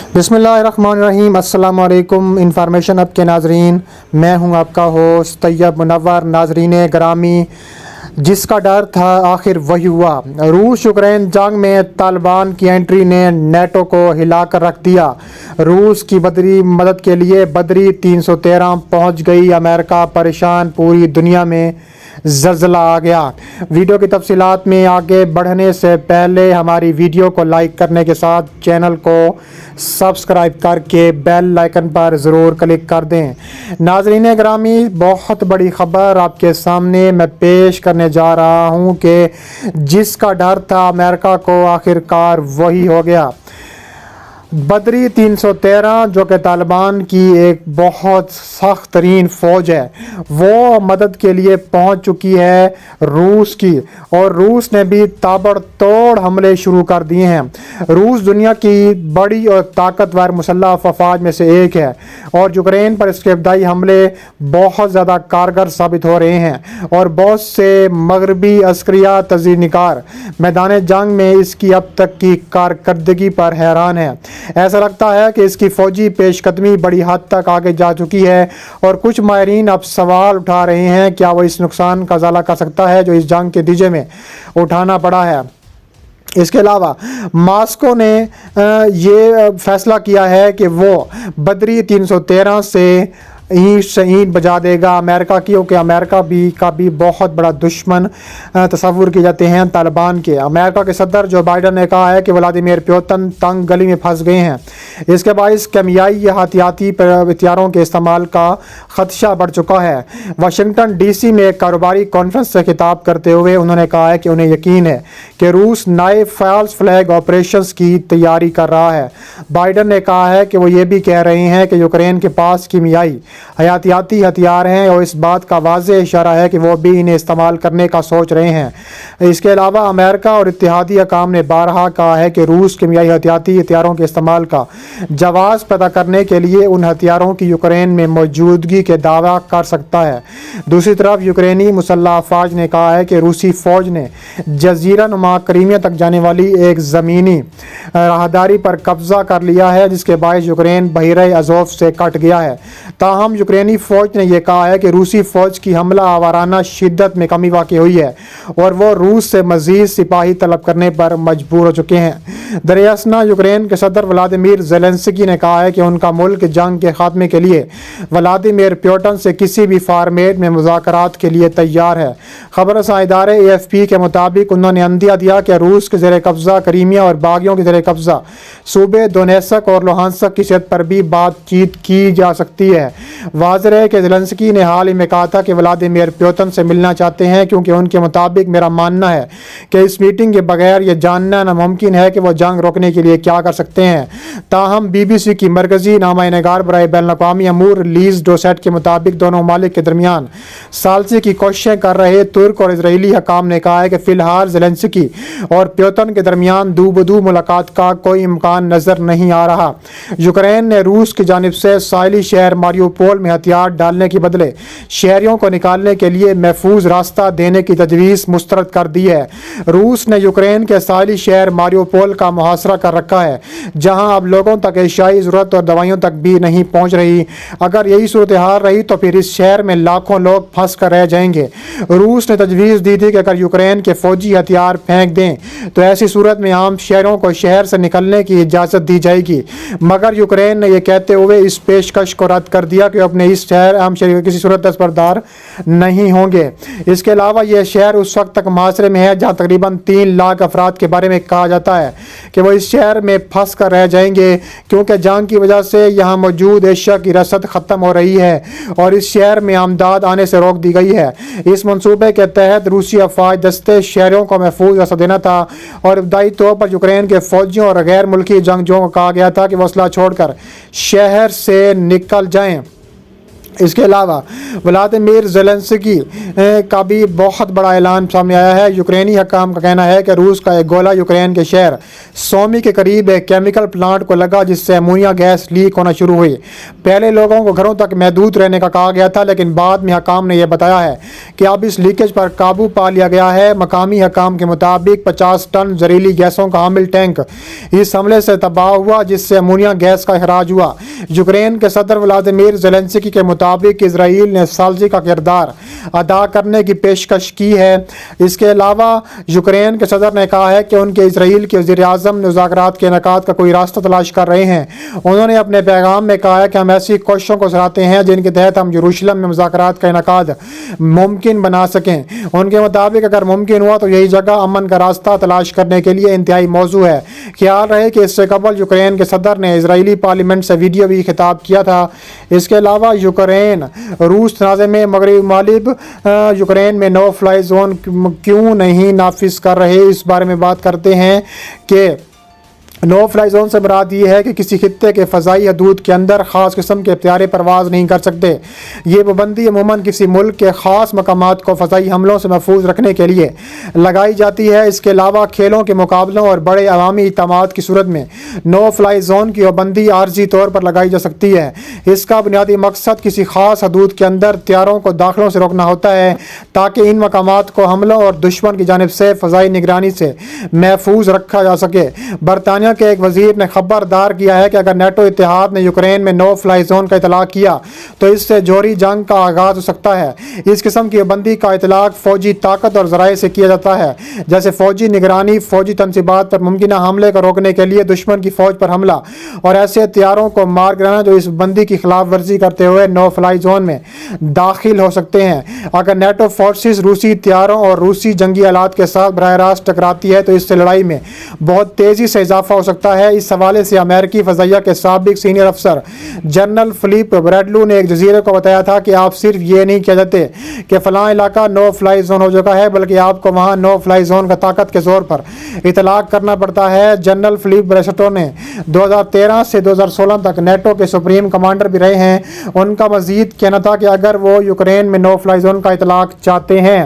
बिस्मिल्लाहिर्रहमानिर्रहीम। अस्सलाम वालेकुम। इंफॉर्मेशन अब के नाजरीन, मैं हूं आपका होस्ट तैयब मुनव्वर। नाजरीन ग्रामी, जिसका डर था आखिर वही हुआ। रूस यूक्रेन जंग में तालिबान की एंट्री ने नेटो को हिलाकर रख दिया। रूस की बदरी मदद के लिए बदरी 313 पहुंच गई। अमेरिका परेशान, पूरी दुनिया में ज़लज़ला आ गया। वीडियो की तफसीलात में आगे बढ़ने से पहले हमारी वीडियो को लाइक करने के साथ चैनल को सब्सक्राइब करके बेल आइकन पर ज़रूर क्लिक कर दें। नाज़रीन ग्रामी, बहुत बड़ी ख़बर आपके सामने मैं पेश करने जा रहा हूं कि जिसका डर था अमेरिका को आखिरकार वही हो गया। बदरी 313 जो कि तालिबान की एक बहुत सख्त तरीन फ़ौज है, वो मदद के लिए पहुंच चुकी है रूस की, और रूस ने भी ताबड़तोड़ हमले शुरू कर दिए हैं। रूस दुनिया की बड़ी और ताकतवर मुसल्लह अफवाज में से एक है, और यूक्रेन पर इसके इब्तदाई हमले बहुत ज़्यादा कारगर साबित हो रहे हैं, और बहुत से मगरबी अस्करिया तज़ीनिकार मैदान जंग में इसकी अब तक की कारकर्दगी पर हैरान है। ऐसा लगता है कि इसकी फ़ौजी पेशकदमी बड़ी हद तक आगे जा चुकी है, और कुछ माहिरीन अब सवाल उठा रहे हैं क्या वो इस नुकसान का ज़ाला कर सकता है जो इस जंग के नतीजे में उठाना पड़ा है। इसके अलावा मॉस्को ने ये फैसला किया है कि वो बदरी 313 से ईंट बजा देगा अमेरिका की, क्योंकि अमेरिका का भी बहुत बड़ा दुश्मन तस्वुर किए जाते हैं तालिबान के। अमेरिका के सदर जो बाइडन ने कहा है कि व्लादिमीर पुतिन तंग गली में फंस गए हैं। इसके बायस केमियाई या हथियाती हथियारों के इस्तेमाल का खदशा बढ़ चुका है। वाशिंगटन DC में एक कारोबारी कॉन्फ्रेंस से खिताब करते हुए उन्होंने कहा है कि उन्हें यकीन है कि रूस नए फॉल्स फ्लैग ऑपरेशंस की तैयारी कर रहा है। बाइडन ने कहा है कि वो ये भी कह रहे हैं कि यूक्रेन के पास कीमियाई हयातियाती हथियार हैं, और इस बात का वाज़ेह इशारा है कि वो भी इन्हें इस्तेमाल करने का सोच रहे हैं। इसके अलावा अमेरिका और इत्तेहादी हकाम ने बारहा कहा है कि रूस कीमियाई हयातियाती हथियारों के इस्तेमाल का जवाज़ पैदा करने के लिए उन हथियारों की यूक्रेन में मौजूदगी के दावा कर सकता है। दूसरी तरफ यूक्रेनी मुसल्लह अफवाज ने कहा है कि रूसी फ़ौज ने जजीरा नुमा क्रीमिया तक जाने वाली एक ज़मीनी राहदारी पर कब्ज़ा कर लिया है, जिसके बायस यूक्रेन बहिरे अज़ोव से कट गया है। ताहम यूक्रेनी फ़ौज ने यह कहा है कि रूसी फ़ौज की हमला आवाराना शिद्दत में कमी वाक़ई हुई है, और वो रूस से मज़ीद सिपाही तलब करने पर मजबूर हो चुके हैं। दरअसल यूक्रेन के सदर व्लादिमीर ज़ेलेंस्की ने कहा है कि उनका मुल्क जंग के खात्मे के लिए व्लादिमीर पुतिन से किसी भी फॉर्मेट में मुज़ाकरात के लिए तैयार है। खबर रसां इदारे AFP के मुताबिक उन्होंने अंदिया दिया कि रूस के ज़ेर कब्ज़ा क्रीमिया और बागियों के ज़ेर कब्ज़ा सूबे दोनेत्स्क और लुहानस्क की सतह पर भी बातचीत की जा सकती है। वाज़ेह है कि ज़ेलेंस्की ने हाल ही में कहा था कि व्लादिमीर पुतिन से मिलना चाहते हैं, क्योंकि उनके मुताबिक मेरा मानना है कि इस मीटिंग के बगैर यह जानना नामुमकिन है कि वह जंग रोकने के लिए क्या कर सकते हैं। ताहम BBC की मरकज़ी नामानिगार बराए बैनुल-अक़वामी अमूर लीज़ डोसेट के मुताबिक दोनों ममालिक के दरमियान सालसी की कोशिशें कर रहे तुर्क और इजरायली हकाम ने कहा है कि फ़िलहाल ज़ेलेंस्की और पुतिन के दरमियान दू मुलाकात का कोई इम्कान नज़र नहीं आ रहा। यूक्रेन ने रूस की जानिब से साहिली शहर मारियोपोल में हथियार डालने के बदले शहरियों को निकालने के लिए महफूज रास्ता देने की तजवीज़ मुस्तरद कर दी है। रूस ने यूक्रेन के साहिली शहर मारियोपोल का मुहासरा कर रखा है, जहां अब लोगों तक एशियाई ज़रूरत और दवाइयों तक भी नहीं पहुंच रही। अगर यही सूरत हाल रही तो फिर इस शहर में लाखों लोग फंस कर रह जाएंगे। रूस ने तजवीज़ दी थी कि अगर यूक्रेन के फ़ौजी हथियार फेंक दें तो ऐसी सूरत में आम शहरों को शहर से निकलने की इजाज़त दी जाएगी, मगर यूक्रेन ने यह कहते हुए इस पेशकश को रद्द कर दिया कि अपने इस शहर आम शहर किसी सूरत दस्तबरदार नहीं होंगे। इसके अलावा यह शहर उस वक्त तक मुहासरे में है जहां तकरीबन 3 लाख अफराद के बारे में कहा जाता है कि वो इस शहर में फंस कर रह जाएंगे, क्योंकि जंग की वजह से यहाँ मौजूद एशिया की रसद ख़त्म हो रही है और इस शहर में आमदाद आने से रोक दी गई है। इस मनसूबे के तहत रूसी अफवाज दस्ते शहरों को महफूज रसद देना था, और इब्तदाई तौर पर यूक्रेन के फ़ौजियों और गैर मुल्की जंगजों को कहा गया था कि वो असला छोड़कर शहर से निकल जाएँ। اس کے علاوہ ولادیمیر زیلنسکی کا بھی بہت بڑا اعلان سامنے آیا ہے۔ یوکرینی حکام کا کہنا ہے کہ روس کا ایک گولہ یوکرین کے شہر سومی کے قریب ایک کیمیکل پلانٹ کو لگا، جس سے امونیا گیس لیک ہونا شروع ہوئی۔ پہلے لوگوں کو گھروں تک محدود رہنے کا کہا گیا تھا، لیکن بعد میں حکام نے یہ بتایا ہے کہ اب اس لیکیج پر قابو پا لیا گیا ہے۔ مقامی حکام کے مطابق 50 ٹن زہریلی گیسوں کا حامل ٹینک اس حملے سے تباہ ہوا، جس سے امونیا گیس کا اخراج ہوا۔ یوکرین کے صدر ولادیمیر زیلنسکی کے مطابق اسرائیل نے ثالثی کا کردار ادا کرنے کی پیشکش کی ہے۔ اس کے علاوہ یوکرین کے صدر نے کہا ہے کہ ان کے اسرائیل کے وزیر اعظم نے مذاکرات کے انعقاد کا کوئی راستہ تلاش کر رہے ہیں۔ انہوں نے اپنے پیغام میں کہا ہے کہ ہم ایسی کوششوں کو سراہتے ہیں جن کے تحت ہم یروشلم میں مذاکرات کا انعقاد ممکن بنا سکیں۔ ان کے مطابق اگر ممکن ہوا تو یہی جگہ امن کا راستہ تلاش کرنے کے لیے انتہائی موزوں ہے۔ خیال رہے کہ اس سے قبل یوکرین کے صدر نے اسرائیلی پارلیمنٹ سے ویڈیو بھی خطاب کیا تھا۔ اس کے علاوہ یوکرین روس تنازع میں مغربی ممالک یوکرین میں نو فلائی زون کیوں نہیں نافذ کر رہے، اس بارے میں بات کرتے ہیں کہ نو فلائی زون سے مراد یہ ہے کہ کسی خطے کے فضائی حدود کے اندر خاص قسم کے طیارے پرواز نہیں کر سکتے۔ یہ پابندی عموماً کسی ملک کے خاص مقامات کو فضائی حملوں سے محفوظ رکھنے کے لیے لگائی جاتی ہے۔ اس کے علاوہ کھیلوں کے مقابلوں اور بڑے عوامی اجتماعات کی صورت میں نو فلائی زون کی پابندی عارضی طور پر لگائی جا سکتی ہے۔ اس کا بنیادی مقصد کسی خاص حدود کے اندر طیاروں کو داخلوں سے روکنا ہوتا ہے، تاکہ ان مقامات کو حملوں اور دشمن کی جانب سے فضائی نگرانی سے محفوظ رکھا جا سکے۔ برطانیہ کے ایک وزیر نے خبردار کیا ہے کہ اگر نیٹو اتحاد نے یوکرین میں نو فلائی زون کا اطلاق کیا تو اس سے جوہری جنگ کا آغاز ہو سکتا ہے۔ اس قسم کی پابندی کا اطلاق فوجی طاقت اور ذرائع سے کیا جاتا ہے، جیسے فوجی نگرانی، فوجی تنصیبات پر ممکنہ حملے کو روکنے کے لیے دشمن کی فوج پر حملہ اور ایسے طیاروں کو مار گرانا جو اس پابندی کی خلاف ورزی کرتے ہوئے نو فلائی زون میں داخل ہو سکتے ہیں۔ اگر نیٹو فورسز روسی طیاروں اور روسی جنگی آلات کے ساتھ براہ راست ٹکراتی ہے تو اس سے لڑائی میں بہت تیزی سے اضافہ ہو سکتا ہے۔ اس حوالے سے امریکی فضائیہ کے سابق سینئر افسر جنرل فلپ بریڈلو نے ایک جزیرے کو بتایا تھا کہ آپ صرف یہ نہیں کہہ دیتے کہ فلاں علاقہ نو فلائی زون ہو چکا ہے، بلکہ آپ کو وہاں نو فلائی زون کا طاقت کے زور پر اطلاق کرنا پڑتا ہے۔ جنرل فلپ بریڈلو نے 2013 سے 2016 تک نیٹو کے سپریم کمانڈر بھی رہے ہیں۔ ان کا مزید کہنا تھا کہ اگر وہ یوکرین میں نو فلائی زون کا اطلاق چاہتے ہیں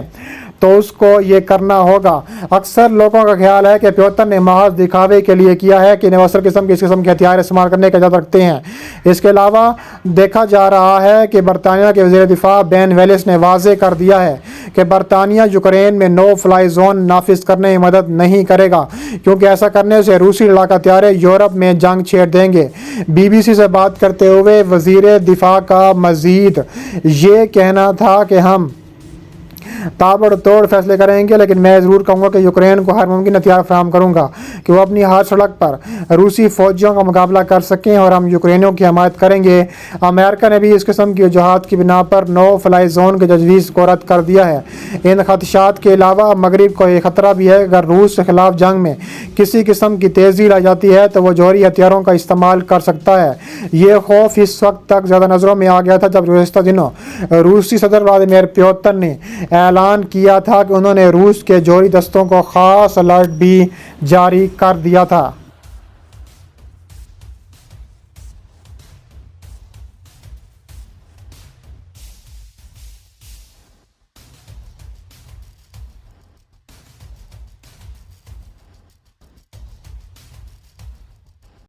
تو اس کو یہ کرنا ہوگا۔ اکثر لوگوں کا خیال ہے کہ پیوتن نے محض دکھاوے کے لیے کیا ہے کہ نوسر اس قسم کے ہتھیار استعمال کرنے کا اجازت رکھتے ہیں۔ اس کے علاوہ دیکھا جا رہا ہے کہ برطانیہ کے وزیر دفاع بین ویلس نے واضح کر دیا ہے کہ برطانیہ یوکرین میں نو فلائی زون نافذ کرنے میں مدد نہیں کرے گا، کیونکہ ایسا کرنے سے روسی لڑاکا طیارے یورپ میں جنگ چھیڑ دیں گے۔ بی بی سی سے بات کرتے ہوئے وزیر دفاع کا مزید یہ کہنا تھا کہ ہم تابڑ توڑ فیصلے کریں گے، لیکن میں ضرور کہوں گا کہ یوکرین کو ہر ممکن ہتھیار فراہم کروں گا کہ وہ اپنی ہر سڑک پر روسی فوجیوں کا مقابلہ کر سکیں، اور ہم یوکرینیوں کی حمایت کریں گے۔ امریکہ نے بھی اس قسم کی وجوہات کی بنا پر نو فلائی زون کی تجویز کو رد کر دیا ہے۔ ان خدشات کے علاوہ مغرب کو یہ خطرہ بھی ہے کہ اگر روس کے خلاف جنگ میں کسی قسم کی تیزی لائی جاتی ہے تو وہ جوہری ہتھیاروں کا استعمال کر سکتا ہے۔ یہ خوف اس وقت تک زیادہ نظروں میں آ گیا تھا جب گزشتہ دنوں روسی صدر ولادیمیر پیوتن نے اعلان کیا تھا کہ انہوں نے روس کے جوہری دستوں کو خاص الرٹ بھی جاری کر دیا تھا۔